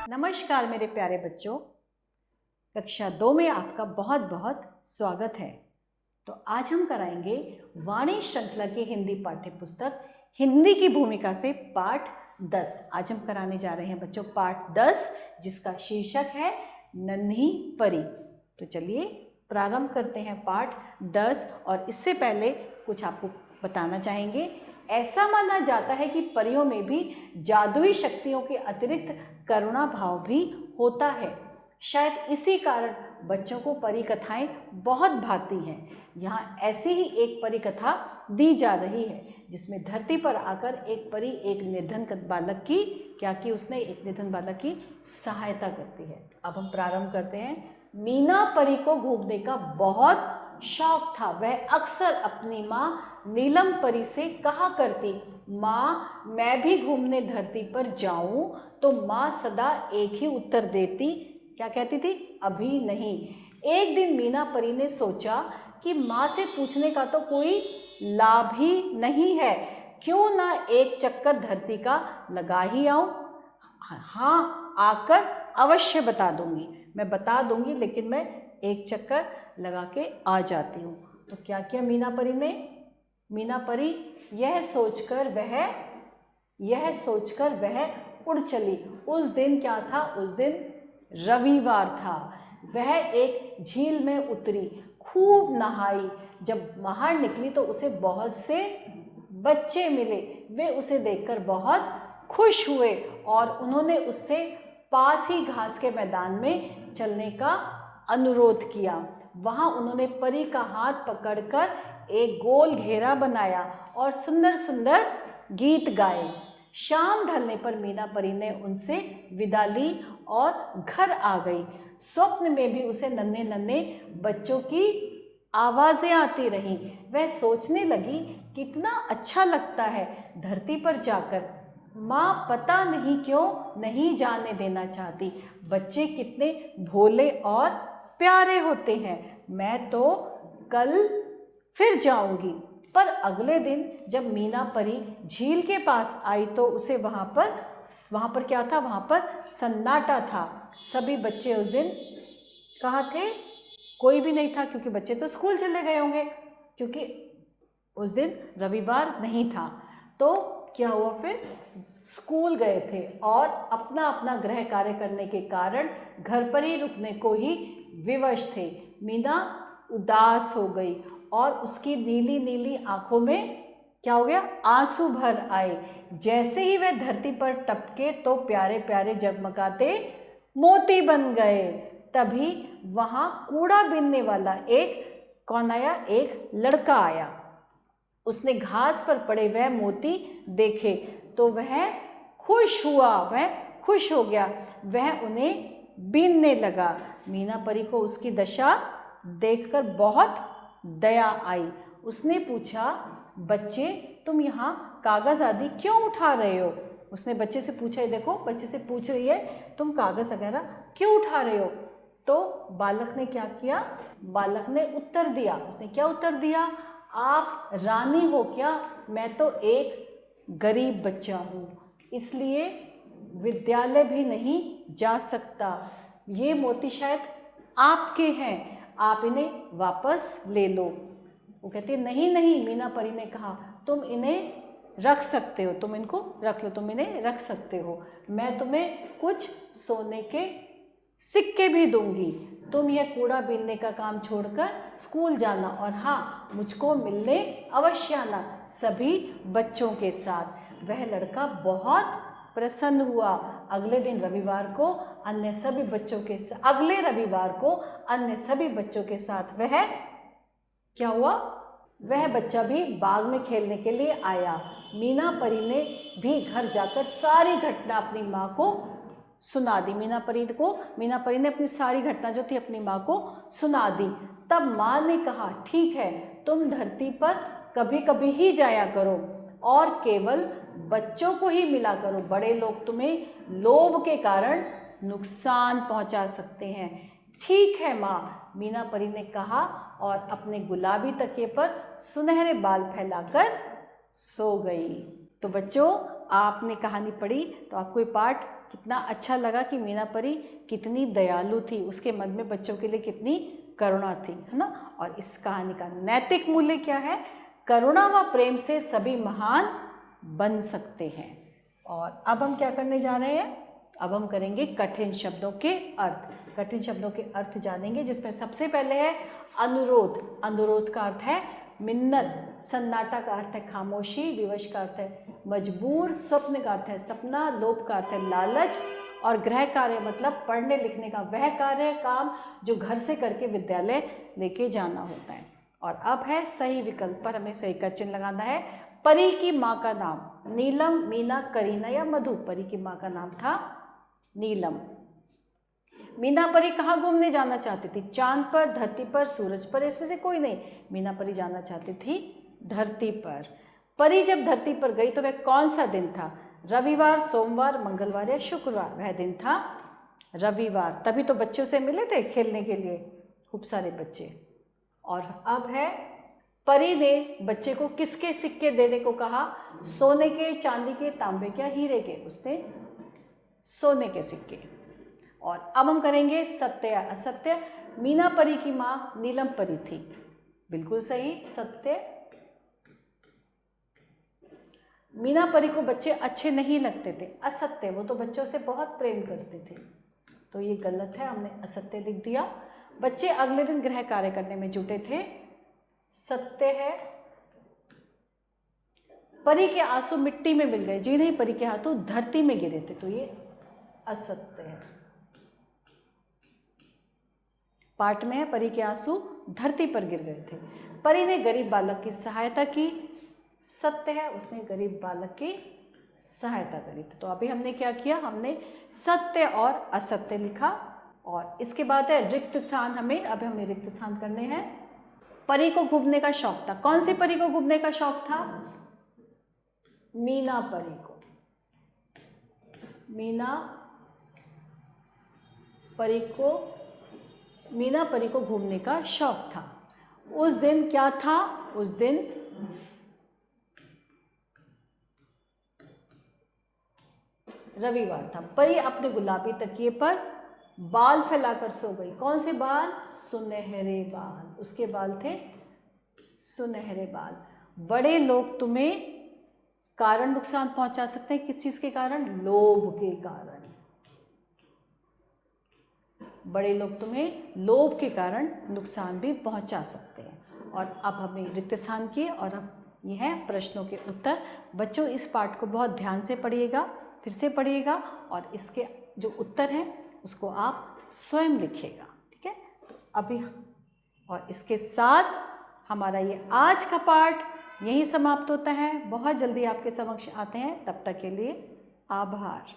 नमस्कार मेरे प्यारे बच्चों, कक्षा 2 में आपका बहुत बहुत स्वागत है। तो आज हम कराएंगे वाणी श्रृंखला की हिंदी पाठ्य पुस्तक हिंदी की भूमिका से पाठ 10। आज हम कराने जा रहे हैं बच्चों पाठ 10, जिसका शीर्षक है नन्ही परी। तो चलिए प्रारंभ करते हैं पाठ 10। और इससे पहले कुछ आपको बताना चाहेंगे। ऐसा माना जाता है कि परियों में भी जादुई शक्तियों के अतिरिक्त करुणा भाव भी होता है। शायद इसी कारण बच्चों को परी कथाएं बहुत भाती हैं। यहाँ ऐसी ही एक परी कथा दी जा रही है, जिसमें धरती पर आकर एक परी एक निर्धन बालक की एक निर्धन बालक की सहायता करती है। अब हम प्रारंभ करते हैं। मीना परी को घूमने का बहुत शौक था। वह अक्सर अपनी माँ नीलम परी से कहा करती, माँ मैं भी घूमने धरती पर जाऊं? तो माँ सदा एक ही उत्तर देती। क्या कहती थी? अभी नहीं। एक दिन मीना परी ने सोचा कि माँ से पूछने का तो कोई लाभ ही नहीं है, क्यों ना एक चक्कर धरती का लगा ही आऊं। हाँ, आकर अवश्य बता दूंगी, मैं बता दूंगी, लेकिन मैं एक चक्कर लगा के आ जाती हूँ। तो क्या किया मीना परी ने? मीना परी यह सोचकर वह उड़ चली। उस दिन क्या था? उस दिन रविवार था। वह एक झील में उतरी, खूब नहाई। जब बाहर निकली तो उसे बहुत से बच्चे मिले। वे उसे देखकर बहुत खुश हुए और उन्होंने उससे पास ही घास के मैदान में चलने का अनुरोध किया। वहाँ उन्होंने परी का हाथ पकड़कर एक गोल घेरा बनाया और सुंदर सुंदर गीत गाए। शाम ढलने पर मीना परी ने उनसे विदा ली और घर आ गई। स्वप्न में भी उसे नन्हे नन्हे बच्चों की आवाज़ें आती रहीं। वह सोचने लगी, कितना अच्छा लगता है धरती पर जाकर। माँ पता नहीं क्यों नहीं जाने देना चाहती। बच्चे कितने भोले और प्यारे होते हैं। मैं तो कल फिर जाऊंगी। पर अगले दिन जब मीना परी झील के पास आई तो उसे वहाँ पर क्या था? वहाँ पर सन्नाटा था। सभी बच्चे उस दिन कहाँ थे? कोई भी नहीं था, क्योंकि बच्चे तो स्कूल चले गए होंगे, क्योंकि उस दिन रविवार नहीं था। तो क्या हुआ? फिर स्कूल गए थे और अपना अपना गृह कार्य करने के कारण घर पर ही रुकने को ही विवश थे। मीना उदास हो गई और उसकी नीली नीली आंखों में क्या हो गया? आंसू भर आए। जैसे ही वह धरती पर टपके तो प्यारे प्यारे जगमगाते मोती बन गए। तभी वहां कूड़ा बीनने वाला एक लड़का आया। उसने घास पर पड़े वह मोती देखे तो वह खुश हो गया। वह उन्हें बीनने लगा। मीना परी को उसकी दशा देखकर बहुत दया आई। उसने पूछा, बच्चे तुम यहाँ कागज़ आदि क्यों उठा रहे हो? उसने बच्चे से पूछा, देखो बच्चे से पूछ रही है, तुम कागज़ वगैरह क्यों उठा रहे हो? तो बालक ने क्या किया? बालक ने उत्तर दिया। उसने क्या उत्तर दिया? आप रानी हो क्या? मैं तो एक गरीब बच्चा हूँ, इसलिए विद्यालय भी नहीं जा सकता। ये मोती शायद आपके हैं, आप इन्हें वापस ले लो। वो कहती है, नहीं नहीं। मीना परी ने कहा, तुम इन्हें रख सकते हो, तुम इनको रख लो, तुम इन्हें रख सकते हो। मैं तुम्हें कुछ सोने के सिक्के भी दूंगी। तुम यह कूड़ा बीनने का काम छोड़कर स्कूल जाना, और हाँ, मुझको मिलने अवश्य आना सभी बच्चों के साथ। वह लड़का बहुत प्रसन्न हुआ। अगले रविवार को अन्य सभी बच्चों के साथ वह क्या हुआ? वह बच्चा भी बाग में खेलने के लिए आया। मीना परी ने भी घर जाकर सारी घटना अपनी माँ को सुना दी। मीना परी ने अपनी सारी घटना जो थी अपनी माँ को सुना दी। तब माँ ने कहा, ठीक है, तुम धरती पर कभी कभी ही जाया करो और केवल बच्चों को ही मिला करो। बड़े लोग तुम्हें लोभ के कारण नुकसान पहुंचा सकते हैं। ठीक है माँ, मीना परी ने कहा और अपने गुलाबी तकिए पर सुनहरे बाल फैलाकर सो गई। तो बच्चों, आपने कहानी पढ़ी तो आपको ये पाठ कितना अच्छा लगा कि मीना परी कितनी दयालु थी, उसके मन में बच्चों के लिए कितनी करुणा थी, है ना। और इस कहानी का नैतिक मूल्य क्या है? करुणा व प्रेम से सभी महान बन सकते हैं। और अब हम क्या करने जा रहे हैं? अब हम करेंगे कठिन शब्दों के अर्थ। कठिन शब्दों के अर्थ जानेंगे, जिसमें सबसे पहले है अनुरोध। अनुरोध का अर्थ है मिन्नत, सन्नाटा का अर्थ है खामोशी, विवश का अर्थ है मजबूर, स्वप्न का अर्थ है सपना, लोभ का अर्थ है लालच, और गृह कार्य मतलब पढ़ने लिखने का वह कार्य काम जो घर से करके विद्यालय लेके जाना होता है। और अब है सही विकल्प पर हमें सही का चिन्ह लगाना है। परी की माँ का नाम नीलम, मीना, करीना या मधु। परी की माँ का नाम था नीलम। मीना परी कहाँ घूमने जाना चाहती थी? चांद पर, धरती पर, सूरज पर, इसमें से कोई नहीं। मीना परी जाना चाहती थी धरती पर। परी जब धरती पर गई तो वह कौन सा दिन था? रविवार, सोमवार, मंगलवार या शुक्रवार? वह दिन था रविवार। तभी तो बच्चे उसे मिले थे खेलने के लिए, खूब सारे बच्चे। और अब है परी ने बच्चे को किसके सिक्के देने को कहा? सोने के, चांदी के, तांबे के या हीरे के? उसने सोने के सिक्के। और अब हम करेंगे सत्य या असत्य। मीना परी की माँ नीलम परी थी। बिल्कुल सही, सत्य। मीना परी को बच्चे अच्छे नहीं लगते थे। असत्य, वो तो बच्चों से बहुत प्रेम करते थे। तो ये गलत है, हमने असत्य लिख दिया। बच्चे अगले दिन गृह कार्य करने में जुटे थे। सत्य है। परी के आंसू मिट्टी में मिल गए। जी नहीं, परी के हाथों धरती में गिरे थे। तो ये असत्य है। पाठ में है परी के आंसू धरती पर गिर गए थे। परी ने गरीब बालक की सहायता की। सत्य है, उसने गरीब बालक की सहायता करी। तो अभी हमने क्या किया? हमने सत्य और असत्य लिखा। और इसके बाद है रिक्त स्थान। हमें रिक्त स्थान करने हैं। परी को घूमने का शौक था। कौन सी परी को घूमने का शौक था? मीना परी को। मीना परी को घूमने का शौक था। उस दिन क्या था? उस दिन रविवार था। परी अपने गुलाबी तकिए पर बाल फैलाकर सो गई। कौन से बाल? सुनहरे बाल। उसके बाल थे सुनहरे बाल। बड़े लोग तुम्हें कारण नुकसान पहुंचा सकते हैं। किस चीज के कारण? लोभ के कारण। बड़े लोग तुम्हें लोभ के कारण नुकसान भी पहुंचा सकते हैं। और अब हमने रिक्त स्थान किए और अब ये हैं प्रश्नों के उत्तर। बच्चों, इस पाठ को बहुत ध्यान से पढ़िएगा, फिर से पढ़िएगा और इसके जो उत्तर हैं उसको आप स्वयं लिखिएगा, ठीक है। तो अभी और इसके साथ हमारा ये आज का पाठ यहीं समाप्त होता है। बहुत जल्दी आपके समक्ष आते हैं, तब तक के लिए आभार।